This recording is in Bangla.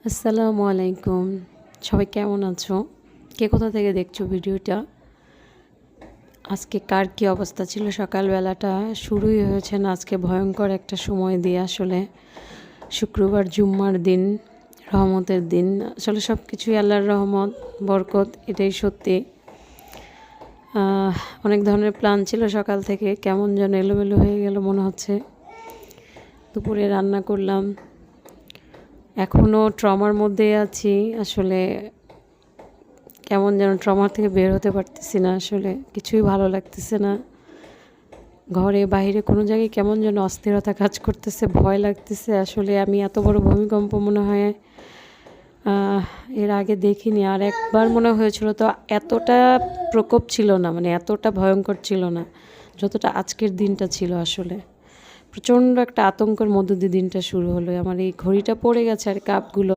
আসসালামু আলাইকুম। সবাই কেমন আছো? কে কোথা থেকে দেখছো ভিডিওটা? আজকে কার কী অবস্থা ছিল সকালবেলাটা? শুরুই হয়েছে না আজকে ভয়ঙ্কর একটা সময় দিয়ে আসলে। শুক্রবার জুম্মার দিন, রহমতের দিন। আসলে সব কিছুই আল্লাহর রহমত, বরকত, এটাই সত্যি। অনেক ধরনের প্ল্যান ছিল সকাল থেকে, কেমন যেন এলোমেলো হয়ে গেল মনে হচ্ছে। দুপুরে রান্না করলাম, এখনও ট্রমার মধ্যেই আছি আসলে। কেমন যেন ট্রমার থেকে বের হতে পারতেছি না আসলে, কিছুই ভালো লাগতেছে না। ঘরে বাইরে কোনো জায়গায় কেমন যেন অস্থিরতা কাজ করতেছে, ভয় লাগতেছে আসলে। আমি এত বড় ভূমিকম্প মনে হয় এর আগে দেখিনি। আর একবার মনে হয়েছিল, তো এতটা প্রকোপ ছিল না, মানে এতটা ভয়ঙ্কর ছিল না যতটা আজকের দিনটা ছিল আসলে। প্রচণ্ড একটা আতঙ্কের মধ্য দিয়ে দিনটা শুরু হলো। আমার এই ঘড়িটা পড়ে গেছে আর কাপগুলো